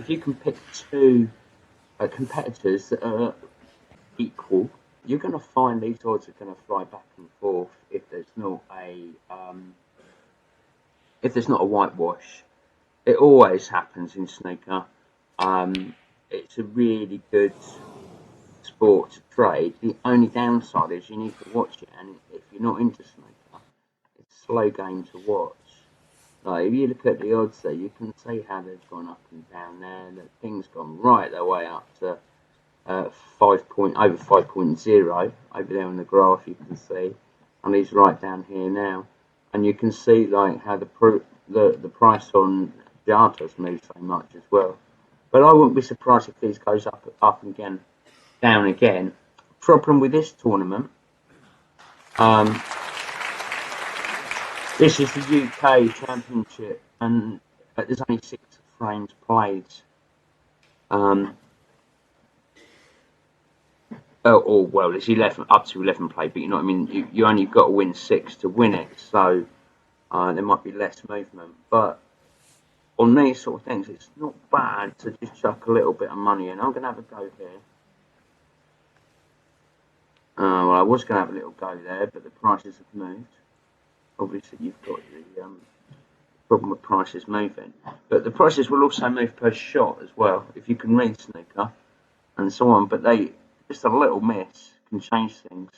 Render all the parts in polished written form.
if you can pick two competitors that are equal, you're going to find these odds are going to fly back and forth if there's not a whitewash. It always happens in snooker. It's a really good sport to trade. The only downside is you need to watch it, and if you're not into snooker, it's a slow game to watch. Like if you look at the odds there, you can see how they've gone up and down there. That thing's gone right their way up to over 5.0 over there on the graph. You can see, and he's right down here now, and you can see like how the price on Jata's moved so much as well. But I wouldn't be surprised if these goes up again, down again. Problem with this tournament, this is the UK Championship, and there's only 6 frames played. Well, there's 11 up to 11 played, but you know what I mean. You only got to win 6 to win it, so there might be less movement. But on these sort of things, it's not bad to just chuck a little bit of money in. I'm going to have a go here. Well, I was going to have a little go there, but the prices have moved. Obviously, you've got the problem with prices moving. But the prices will also move per shot as well, if you can read snooker and so on. But just a little miss can change things.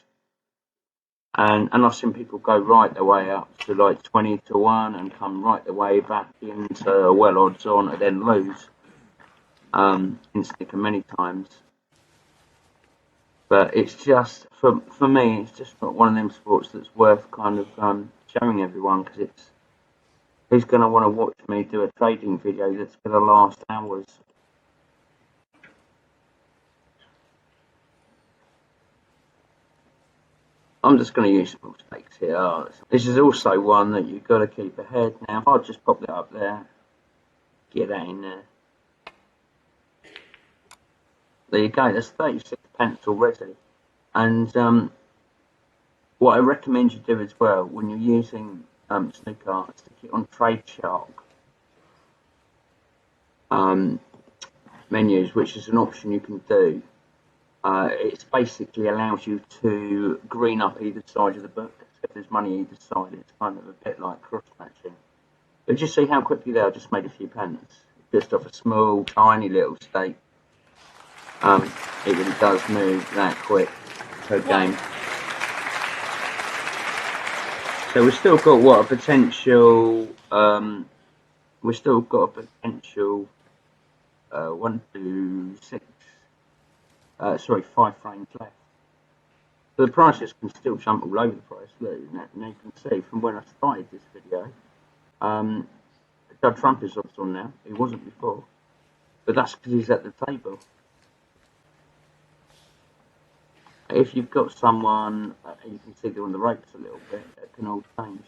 And I've seen people go right the way up to like 20 to 1 and come right the way back into well odds on and then lose in snooker many times. But it's just, for me, it's just not one of them sports that's worth kind of showing everyone, because who's going to want to watch me do a trading video that's going to last hours? I'm just going to use small stakes here. This is also one that you've got to keep ahead. Now, if I just pop that up there, get that in there. There you go, that's 36 pence already. And what I recommend you do as well, when you're using snooker, stick it on Trade Shark menus, which is an option you can do. It basically allows you to green up either side of the book. So if there's money either side, it's kind of a bit like cross-matching. But just see how quickly there, I just made a few pence. Just off a small, tiny little stake. It really does move that quick per game. So we've still got what, a potential, 1 to 6, 5 frames left. So the prices can still jump all over the place. Look, now you can see from when I started this video, Judd Trump is odds on now. He wasn't before, but that's because he's at the table. If you've got someone, you can see they're on the ropes a little bit, it can all change.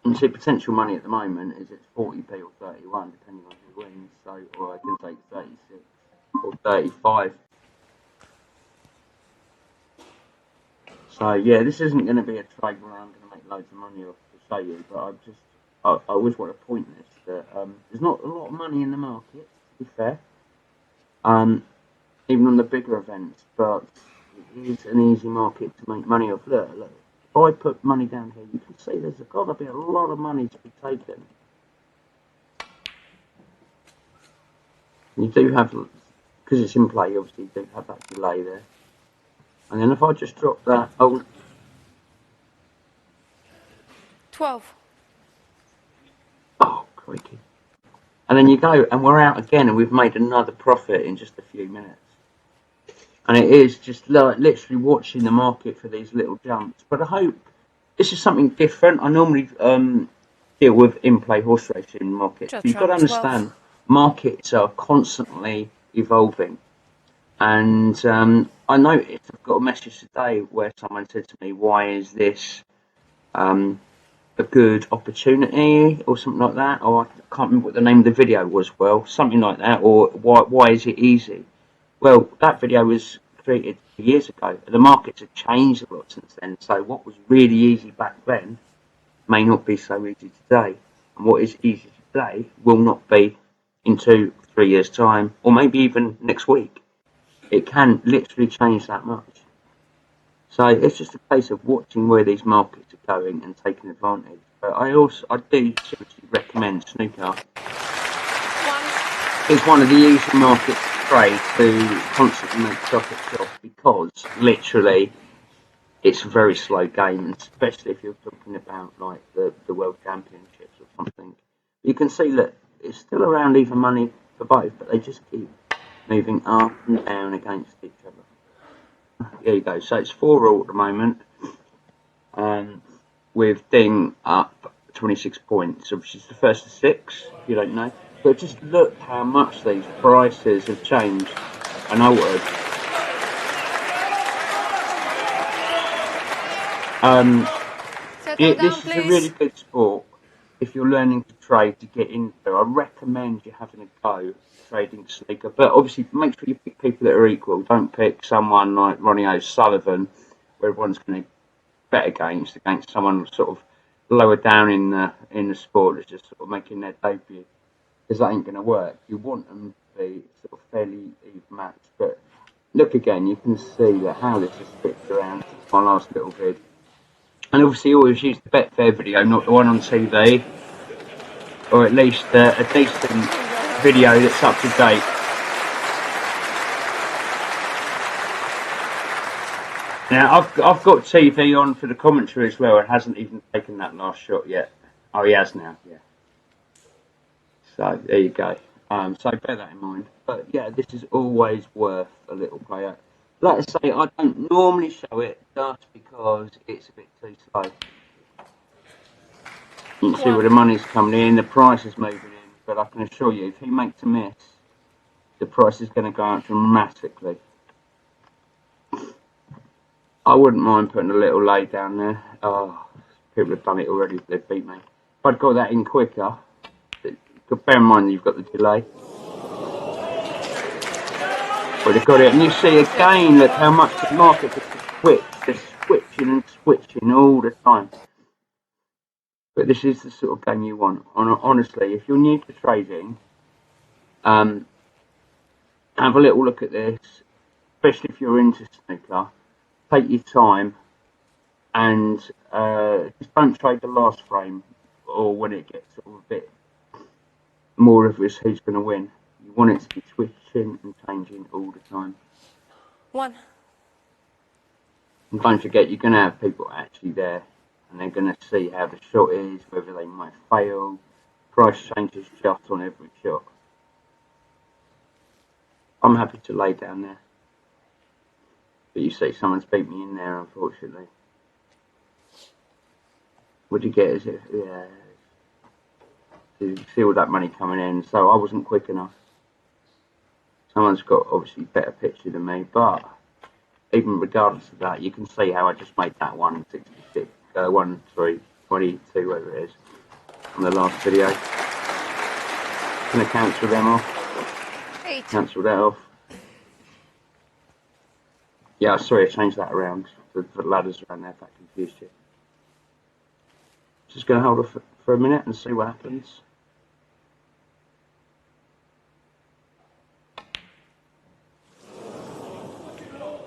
And see, potential money at the moment is it's 40p or 31, depending on who wins. So, or I can take 36 or 35. So yeah, this isn't going to be a trade where I'm going to make loads of money off to show you, but I always want to point this that there's not a lot of money in the market, to be fair, even on the bigger events, but it is an easy market to make money off. Look, if I put money down here, you can see there's got to be a lot of money to be taken. You do have, because it's in play, obviously you do have that delay there. And then if I just drop that, 12. Oh, crikey. And then you go, and we're out again, and we've made another profit in just a few minutes. And it is just like literally watching the market for these little jumps. But I hope this is something different. I normally deal with in-play horse racing markets. But you've got to understand, markets are constantly evolving. And I noticed, I've got a message today where someone said to me, why is this a good opportunity or something like that, or I can't remember what the name of the video was, something like that, or why is it easy? Well, that video was created years ago. The markets have changed a lot since then, so what was really easy back then may not be so easy today. And what is easy today will not be in 2 or 3 years' time, or maybe even next week. It can literally change that much. So it's just a case of watching where these markets are going and taking advantage. But I do seriously recommend Snooker. It's one of the easy markets to trade to constantly make profits off, because literally it's a very slow game, and especially if you're talking about like the World Championships or something. You can see that it's still around even money for both, but they just keep moving up and down against each other. There you go. So it's 4-all at the moment, with Ding up 26 points, which is the first of 6, if you don't know. But just look how much these prices have changed and altered. This is a really good sport if you're learning to trade to get into. I recommend you having a go trading Snooker, but obviously make sure you pick people that are equal. Don't pick someone like Ronnie O'Sullivan, where everyone's going to bet against someone sort of lower down in the sport that's just sort of making their debut, because that ain't going to work. You want them to be sort of fairly even matched. But look again, you can see that how this is switched around since my last little vid. And obviously always use the Betfair video, not the one on TV, or at least a decent video that's up to date. Now I've got TV on for the commentary as well. It hasn't even taken that last shot yet. Oh, he has now, yeah. So there you go. So bear that in mind. But yeah, this is always worth a little play out. Like I say, I don't normally show it just because it's a bit too slow. You can see where the money's coming in, the price is moving in, but I can assure you, if he makes a miss, the price is going to go up dramatically. I wouldn't mind putting a little lay down there. Oh, people have done it already, they've beat me. If I'd got that in quicker, bear in mind you've got the delay. But they've got it, and you see again, look how much the market has switched. They're switching and switching all the time. But this is the sort of game you want. Honestly, if you're new to trading, have a little look at this, especially if you're into Snooker. Take your time and just don't trade the last frame or when it gets sort of a bit more of who's going to win. You want it to be switching and changing all the time. 1. And don't forget, you're going to have people actually there, and they're going to see how the shot is, whether they might fail. Price changes just on every shot. I'm happy to lay down there. But you see, someone's beat me in there, unfortunately. What do you get? Is it? Yeah. You see all that money coming in, so I wasn't quick enough. Someone's got obviously better picture than me, but even regardless of that, you can see how I just made that 166, 1,322, whatever it is, on the last video. Gonna cancel them off. 8. Cancel that off. Yeah, sorry, I changed that around. The ladders around there, if that confused you. Just gonna hold off for a minute and see what happens.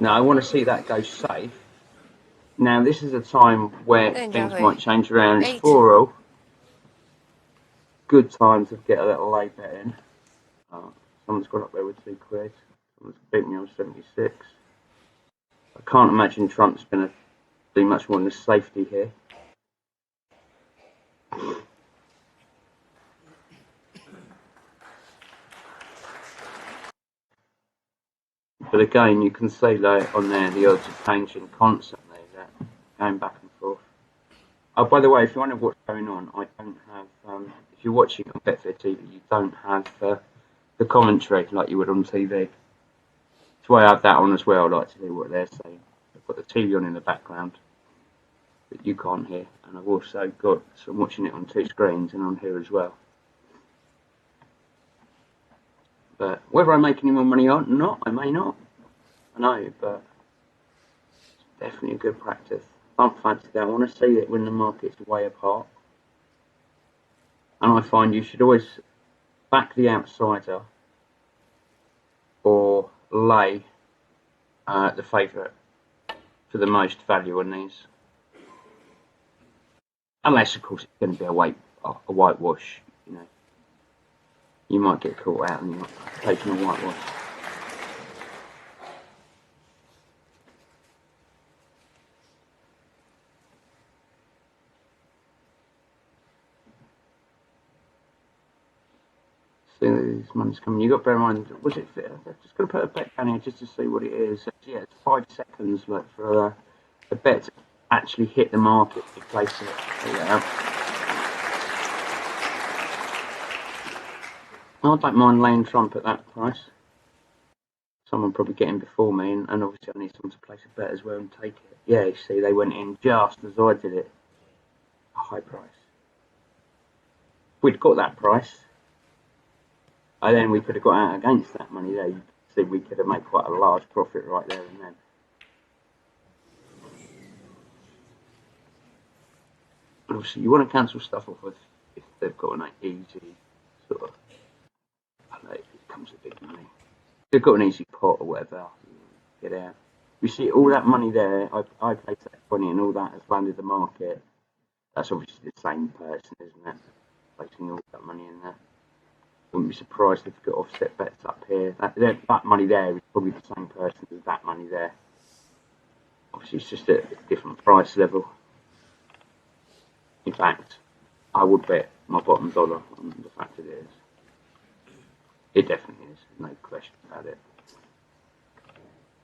Now, I want to see that go safe. Now, this is a time where things might change around. It's 4-all. Good time to get a little lay bet in. Someone's got up there with £2. Someone's beat me on 76. I can't imagine Trump's going to do much more than safety here. But again, you can see like on there the odds are changing constantly, going back and forth. Oh, by the way, if you wonder what's going on, I don't have. If you're watching on Betfair TV, you don't have the commentary like you would on TV. That's why I have that on as well. I like to hear what they're saying. I've got the TV on in the background that you can't hear, and I've also got. So I'm watching it on 2 screens and on here as well. But whether I make any more money or not, I may not. I know, but it's definitely a good practice. Don't fancy that. I want to see it when the market's way apart. And I find you should always back the outsider or lay the favourite for the most value on these. Unless, of course, it's going to be a whitewash, you know. You might get caught out and you're taking a whitewash. See, this money's coming. You got to bear in mind, was it? I'm just going to put a bet down here just to see what it is. Yeah, it's 5 seconds for a bet to actually hit the market to place it. Yeah. I don't mind laying Trump at that price. Someone probably get in before me, and obviously I need someone to place a bet as well and take it. Yeah, you see, they went in just as I did it. A high price. If we'd got that price, then we could have got out against that money there. You see, we could have made quite a large profit right there and then. But obviously, you want to cancel stuff off if they've got an easy sort of. I don't know, it becomes a big money. If they've got an easy pot or whatever, get out. You see, all that money there, I placed that 20 and all that has landed the market. That's obviously the same person, isn't it? Placing all that money in there. Wouldn't be surprised if you got offset bets up here. That money there is probably the same person as that money there. Obviously, it's just a different price level. In fact, I would bet my bottom dollar on the fact it is. It definitely is, no question about it.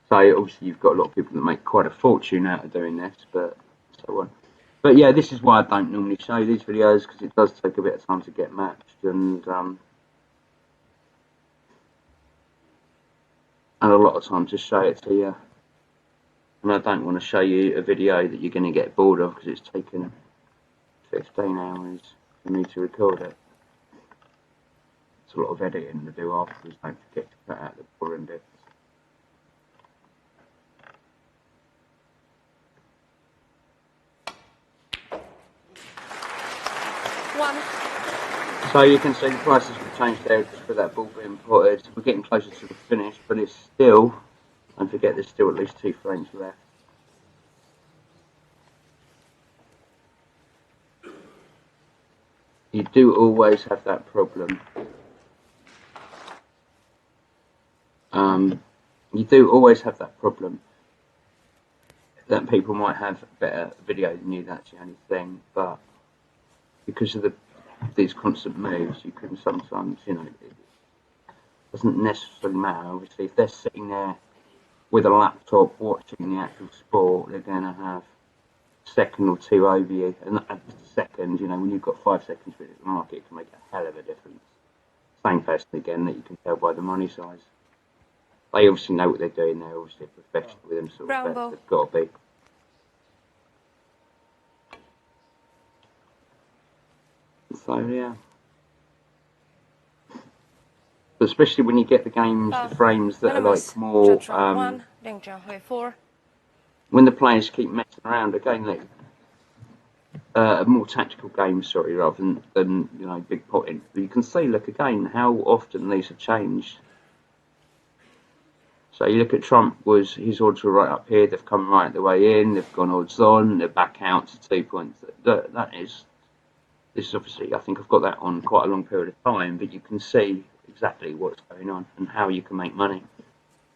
So obviously you've got a lot of people that make quite a fortune out of doing this, but so on. But yeah, this is why I don't normally show these videos, because it does take a bit of time to get matched, and a lot of time to show it to you. And I don't want to show you a video that you're going to get bored of, because it's taken 15 hours for me to record it. It's a lot of editing to do afterwards. Don't forget to cut out the boring bits. So you can see the prices have changed there just for that ball being potted. We're getting closer to the finish, but it's still, don't forget, there's still at least 2 frames left. You do always have that problem. You do always have that problem that people might have better video than you. That's the only thing. But because of these constant moves, you can sometimes, you know, it doesn't necessarily matter. Obviously, if they're sitting there with a laptop watching the actual sport, they're going to have a second or two over you. And a second, you know, when you've got 5 seconds with the market, it can make a hell of a difference. Same person again that you can tell by the money size. They obviously know what they're doing. They're obviously a professional with them sort of bets. They've got to be. So yeah. But especially when you get the games, the frames that are like more, when the players keep messing around again, like more tactical games, sorry, rather than you know, big potting. But you can see, look again, how often these have changed. So you look at Trump, his odds were right up here. They've come right the way in. They've gone odds on. They're back out to 2 points. This is obviously, I think I've got that on quite a long period of time, but you can see exactly what's going on and how you can make money.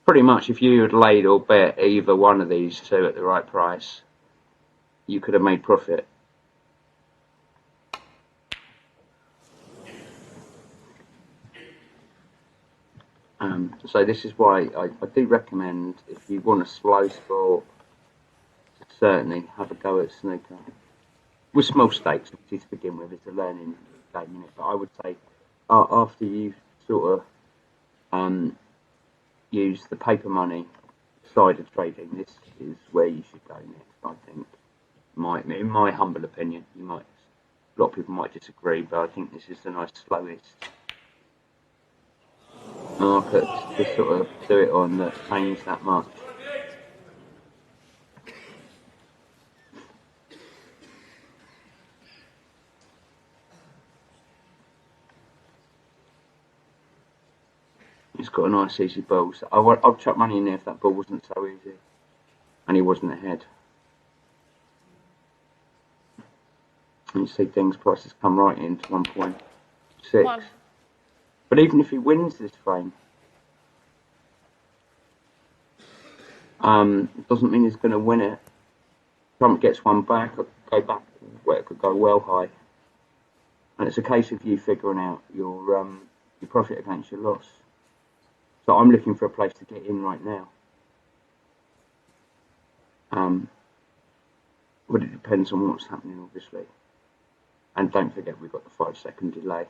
Pretty much, if you had laid or bet either one of these two at the right price, you could have made profit. So this is why I do recommend, if you want a slow sport, certainly have a go at snooker. With small stakes, to begin with, it's a learning game. But I would say after you sort of use the paper money side of trading, this is where you should go next. I think, in my humble opinion, a lot of people might disagree, but I think this is the nice slowest market to sort of do it on that change that much. He's got a nice easy ball. So I'd chuck money in there if that ball wasn't so easy. And he wasn't ahead. And you see Ding's prices come right into 1.6. 1. But even if he wins this frame, doesn't mean he's going to win it. Trump gets one back, or go back where it could go well high. And it's a case of you figuring out your profit against your loss. So I'm looking for a place to get in right now. But it depends on what's happening, obviously. And don't forget, we've got the 5-second delay.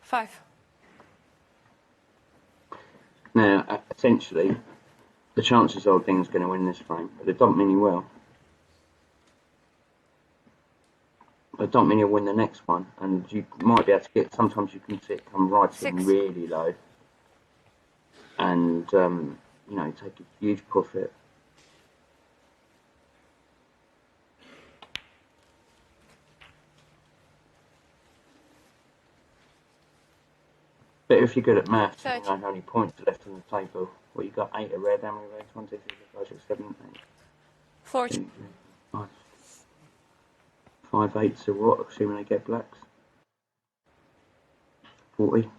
Five. Now, essentially, the chances are Ding's going to win this frame, but it don't mean he will. It don't mean he'll win the next one, and you might be able to get. Sometimes you can see it come right in really low, and you know, take a huge profit. But if you're good at maths, you know how many points are left on the table. Well, you got 8 of red, how many reds? 1, 2, 3, 4, 5, 6, 7, 8. 40. 5 8s are what? Assuming they get blacks. 40.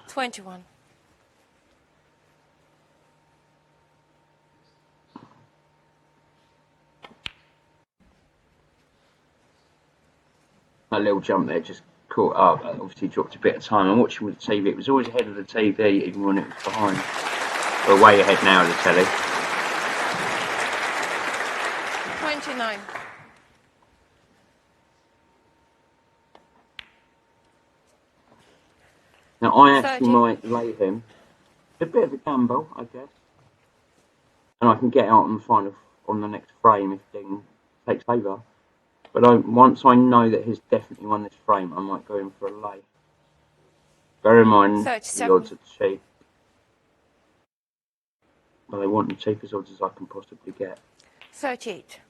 $21. That little jump there just caught up. Obviously dropped a bit of time. I'm watching with the TV. It was always ahead of the TV, even when it was behind. We're way ahead now of the telly. 29. Now I actually 30. might lay him. A bit of a gamble, I guess. And I can get out and find on the next frame if Ding takes over. But once I know that he's definitely won this frame, I might go in for a lay. Bear in mind, 37. the odds are cheap. But I want the cheapest odds as I can possibly get. 38.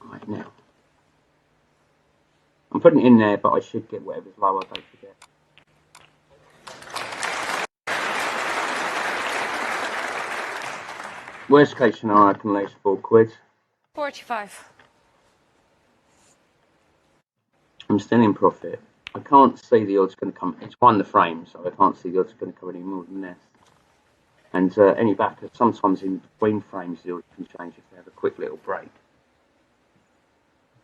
Right now. I'm putting it in there, but I should get whatever's lower, don't forget. Worst case scenario, I can lose £4. 45. I'm still in profit. I can't see the odds going to come. It's won the frame, so I can't see the odds going to come any more than this. And any backer, sometimes in between frames, the odds can change if they have a quick little break.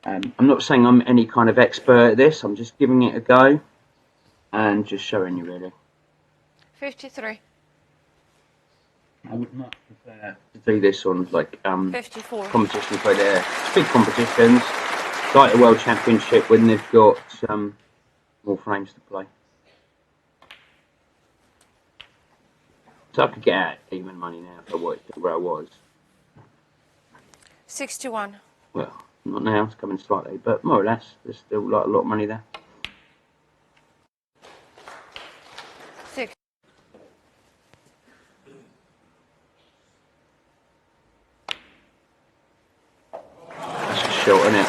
I'm not saying I'm any kind of expert at this. I'm just giving it a go and just showing you, really. 53. I would much prefer to do this on 54. competitions where they're big competitions, like the World Championship, when they've got more frames to play. So I could get out even money now if I worked where I was. 61. Well, not now, it's coming slightly, but more or less, there's still a lot of money there. 6. That's a short, isn't it?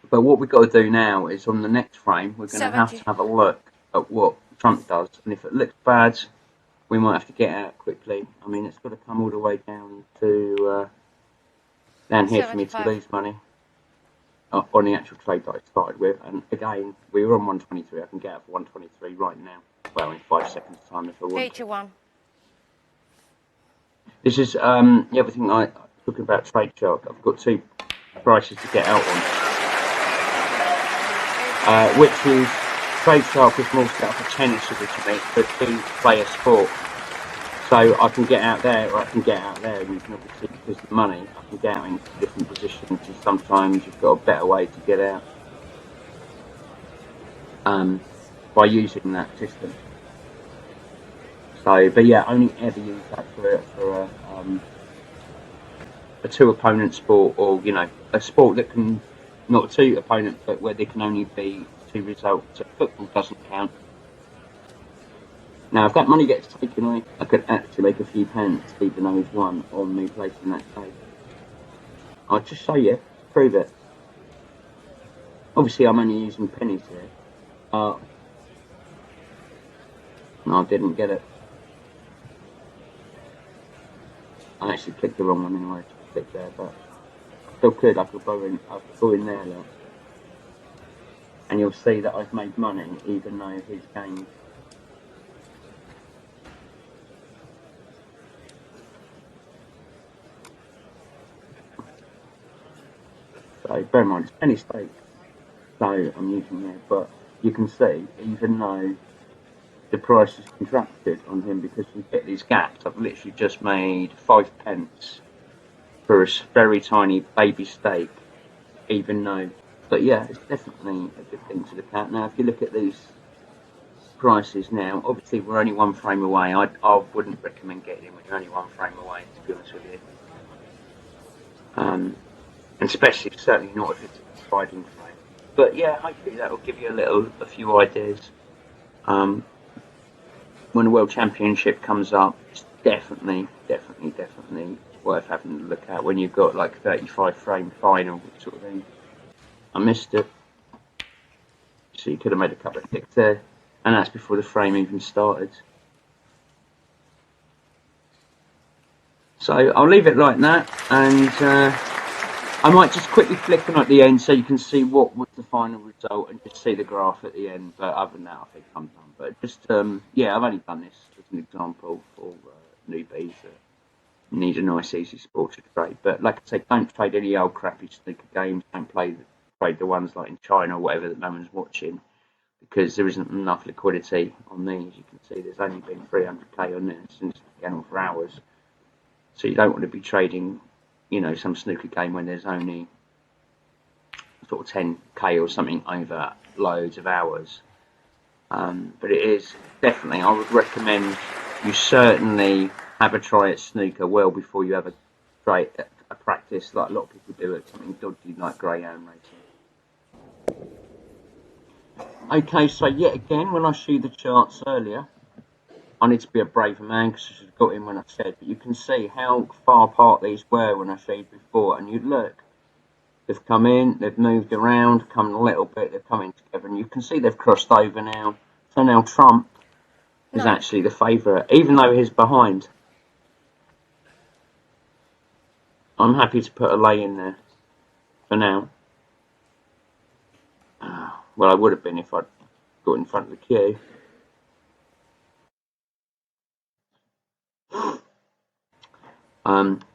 But what we've got to do now is on the next frame, we're going to have to have a look at what Trump does. And if it looks bad, we might have to get out quickly. I mean, it's got to come all the way down to down here 75. For me to lose money on the actual trade that I started with. And again, we were on 123. I can get out for 123 right now. Well, in 5 seconds time if I want. 81. This is the other thing I talking about trade chart. I've got 2 prices to get out on. Which is trade shark is more set up for tennis to me for 2-player sport. So I can get out there or I can get out there, and you can obviously, because of the money, I can get out into different positions, and sometimes you've got a better way to get out by using that system. So, but yeah, only ever use that for a two opponent sport, or a sport that can not two opponent, but where there can only be two results. So football doesn't count. Now, if that money gets taken away, I could actually make a few pence, even though he's won on me placing that stake. I'll just show you, prove it. Obviously, I'm only using pennies here. No, I didn't get it. I actually clicked the wrong one anyway. To click there, but I still could. I could go in there, look. And you'll see that I've made money, even though he's gained. So bear in mind, it's penny stake. So I'm using there, but you can see, even though the price has contracted on him because we get these gaps, I've literally just made 5 pence for a very tiny baby stake, even though. But yeah, it's definitely a good thing to look at. Now, if you look at these prices now, obviously we're only one frame away. I wouldn't recommend getting in when you're only one frame away, to be honest with you. And especially, certainly not if it's a sliding frame. But yeah, hopefully that will give you a few ideas. When the World Championship comes up, it's definitely worth having a look at when you've got like 35 frame final sort of thing. I missed it. So you could have made a couple of ticks there. And that's before the frame even started. So I'll leave it like that, and I might just quickly flick on at the end so you can see what was the final result and just see the graph at the end. But other than that, I think I'm done. But just, yeah, I've only done this as an example for newbies that need a nice, easy sport to trade. But like I say, don't trade any old crappy snooker games. Don't trade the ones like in China or whatever that no one's watching, because there isn't enough liquidity on these. You can see there's only been 300k on this since it's been going on for hours. So you don't want to be trading, some snooker game when there's only sort of 10k or something over loads of hours. But it is definitely, I would recommend you certainly have a try at snooker well before you have a practice like a lot of people do at something dodgy like Greyhound racing. Okay, so yet again, when I showed you the charts earlier, I need to be a braver man because I should have got in when I said, but you can see how far apart these were when I showed before, and you look, they've come in, they've moved around, come a little bit, they've come in together, and you can see they've crossed over now. So now Trump is actually the favourite, even though he's behind. I'm happy to put a lay in there for now. Well, I would have been if I'd got in front of the queue.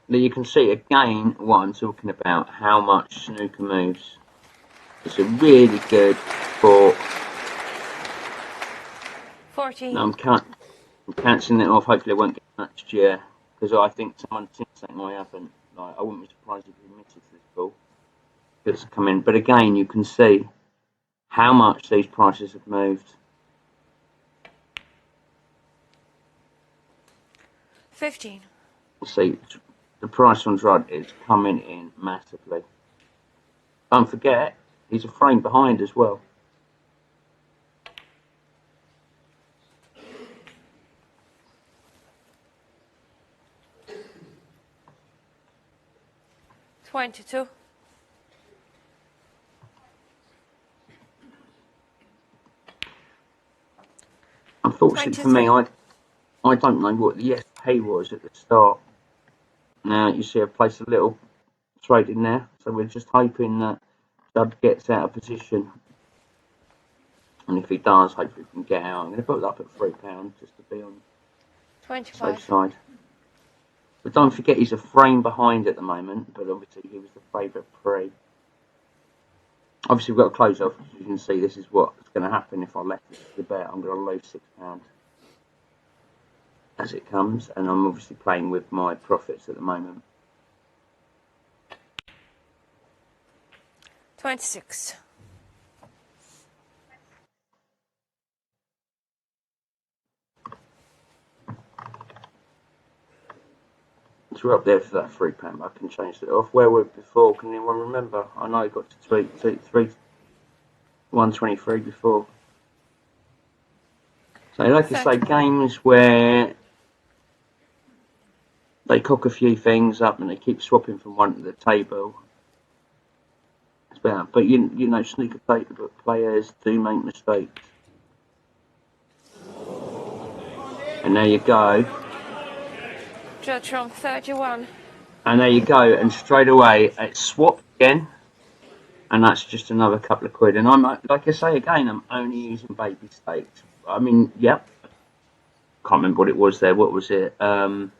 But you can see again what I'm talking about, how much snooker moves. It's a really good sport. 14. Now I'm cancelling it off. Hopefully I won't get next year, because I think someone thinks that I haven't. Like, I wouldn't be surprised if he misses this ball. It's come in. But again, you can see how much these prices have moved. 15. See, the price on Drud is coming in massively. Don't forget, he's a frame behind as well. $22. Unfortunately for me, I don't know what the SP was at the start. Now you see I've placed a little trade in there, so we're just hoping that Dud gets out of position. And if he does, hopefully we can get out. I'm going to put it up at £3 just to be on the safe side. But don't forget he's a frame behind at the moment, but obviously he was the favourite pre. Obviously we've got to close off, as you can see this is what's going to happen if I left this to the bet. I'm going to lose £6 as it comes, and I'm obviously playing with my profits at the moment. 26. we're up there for that £3. I can change it off. Where were we before? Can anyone remember? I know I got to 123 before. So like I say, games where they cock a few things up and they keep swapping from one to the table. It's better. But you know, snooker players do make mistakes. And there you go. Judge from 31. And there you go. And straight away, it's swapped again. And that's just another couple of quid. And I'm, like I say again, I'm only using baby stakes. I mean, yep. Can't remember what it was there. What was it? A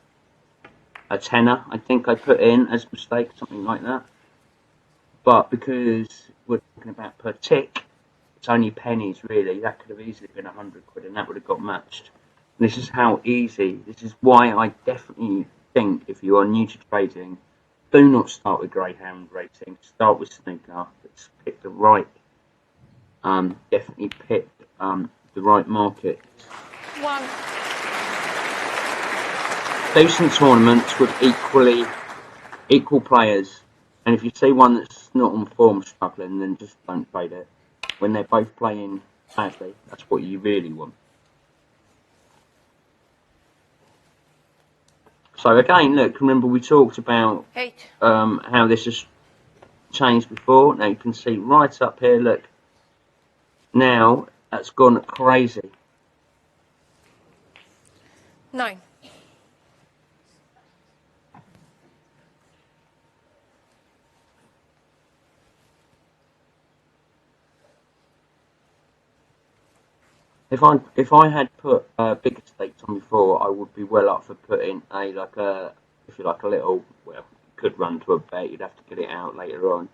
tenner, I think I put in as a mistake, something like that. But because we're talking about per tick, it's only pennies really. That could have easily been 100 quid and that would have got matched. And this is how easy. This is why I definitely think if you are new to trading, do not start with Greyhound racing. Start with snooker. Let's pick the right. Definitely pick the right market. 1. Decent tournaments with equal players. And if you see one that's not on form struggling, then just don't trade it. When they're both playing badly, that's what you really want. So again, look, remember we talked about 8. How this has changed before. Now you can see right up here, look. Now that's gone crazy. 9. If I had put bigger stakes on before, I would be well up for putting a if you like a little, well, could run to a bet. You'd have to get it out later on.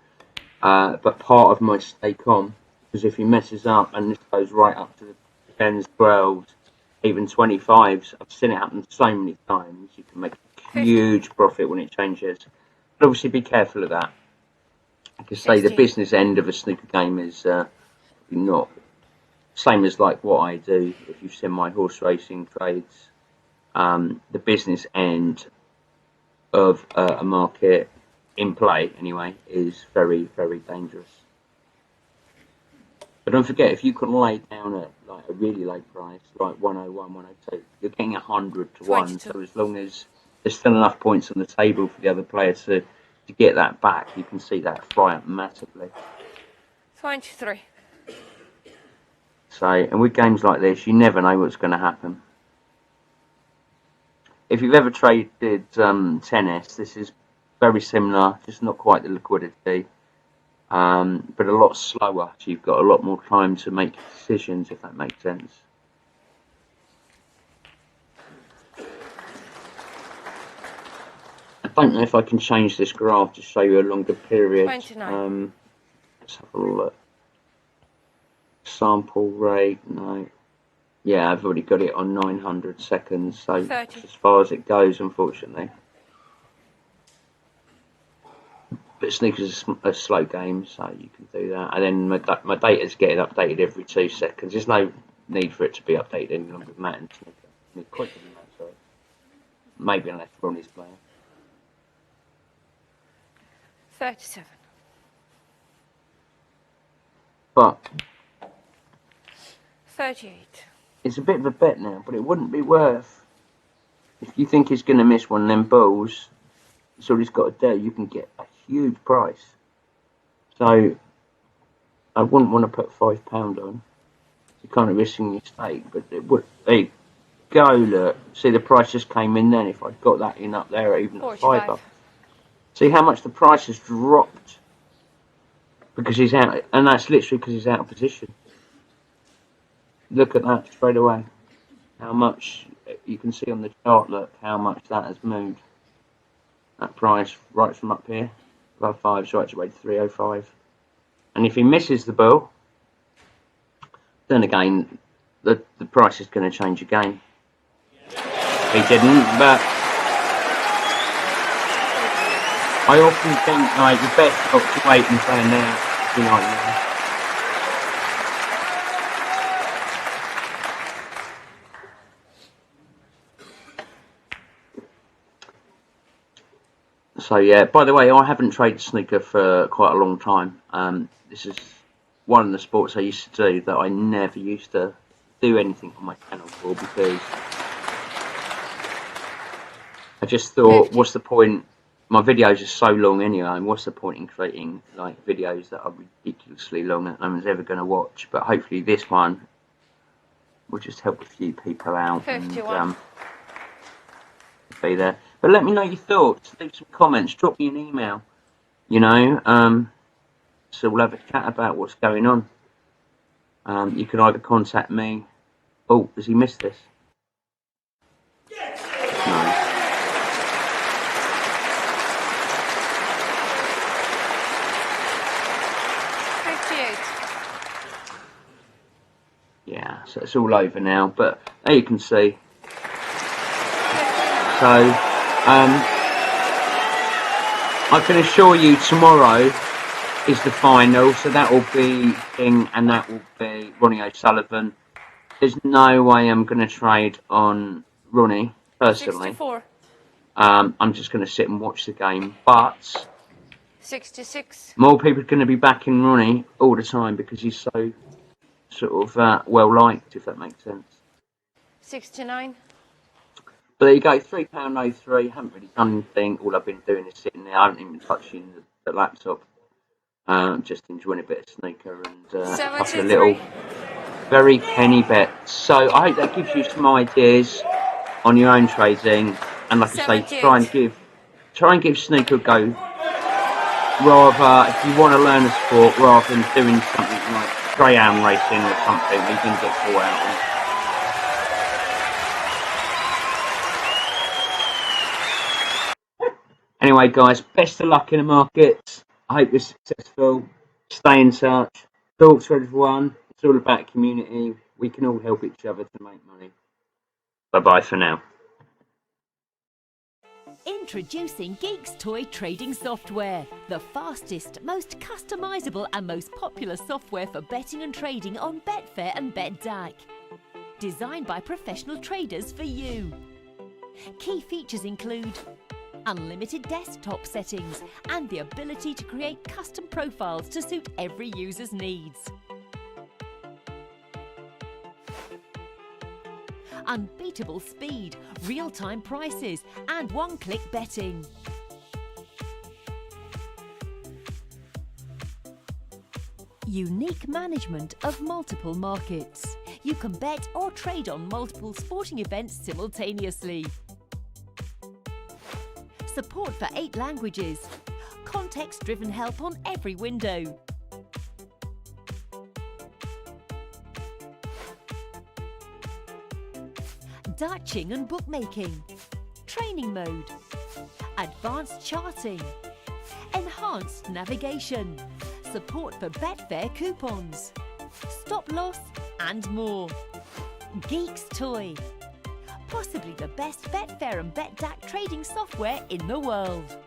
But part of my stake on, because if he messes up and this goes right up to the 10s, 12s, even 25s, I've seen it happen so many times. You can make a huge profit when it changes. But obviously, be careful of that. I can say the business end of a snooker game is not. Same as like what I do. If you've seen my horse racing trades, the business end of a market in play anyway is very, very dangerous. But don't forget, if you can lay down at like a really low price, like 101, 102, you're getting 100 to 1. So as long as there's still enough points on the table for the other player to get that back, you can see that fly up massively. 23. So, and with games like this, you never know what's going to happen. If you've ever traded tennis, this is very similar, just not quite the liquidity, but a lot slower. So you've got a lot more time to make decisions, if that makes sense. I don't know if I can change this graph to show you a longer period. 29. Let's have a look. Sample rate, no. Yeah, I've already got it on 900 seconds, so 30. that's as far as it goes, unfortunately. But snooker's a slow game, so you can do that. And then my data's getting updated every 2 seconds. There's no need for it to be updated any longer than that in snooker. Quicker than that, sorry. Maybe unless Ronnie's playing. 37. But 38. it's a bit of a bet now, but it wouldn't be worth. If you think he's going to miss one of them balls, that's all he's got to do. You can get a huge price. So I wouldn't want to put £5 on. You're kind of risking your stake, but it would. There you go, look. See, the price just came in then. If I'd got that in up there, even at 45. £5. See how much the price has dropped because he's out, and that's literally because he's out of position. Look at that straight away. How much you can see on the chart. Look how much that has moved. That price right from up here, above 5, right to way to 305. And if he misses the ball, then again, the price is going to change again. He didn't, but I often think like the best got to wait and play now. You know what I mean? So yeah, by the way, I haven't traded snooker for quite a long time. This is one of the sports I used to do that I never used to do anything on my channel for, because I just thought, 50. what's the point? My videos are so long anyway, and what's the point in creating like videos that are ridiculously long that no one's ever going to watch? But hopefully this one will just help a few people out 51. and be there. But let me know your thoughts, leave some comments, drop me an email, you know, so we'll have a chat about what's going on. You can either contact me. Oh, has he missed this? No. 58. Yeah, so it's all over now, but there you can see. So, I can assure you tomorrow is the final, so that will be King and that will be Ronnie O'Sullivan. There's no way I'm going to trade on Ronnie, personally. 64. I'm just going to sit and watch the game, but 66. more people are going to be backing Ronnie all the time because he's so sort of well liked, if that makes sense. 69. But there you go, £3.03. Haven't really done anything. All I've been doing is sitting there. I haven't even been touching the laptop. Just enjoying a bit of snooker and a couple of little very penny bets. So I hope that gives you some ideas on your own trading. And like I say, try and give snooker a go. Rather, if you want to learn a sport, rather than doing something like Greyhound racing or something, you can get caught out on. Anyway, guys, best of luck in the markets. I hope you're successful. Stay in touch. Talk to everyone. It's all about community. We can all help each other to make money. Bye-bye for now. Introducing Geeks toy trading software, the fastest, most customizable and most popular software for betting and trading on Betfair and BetDAC. Designed by professional traders for you. Key features include unlimited desktop settings and the ability to create custom profiles to suit every user's needs. Unbeatable speed, real-time prices and one-click betting. Unique management of multiple markets. You can bet or trade on multiple sporting events simultaneously. Support for 8 languages. Context-driven help on every window. Dutching and bookmaking. Training mode. Advanced charting. Enhanced navigation. Support for Betfair coupons. Stop loss and more. Geeks Toy. Possibly the best Betfair and BetDAC trading software in the world.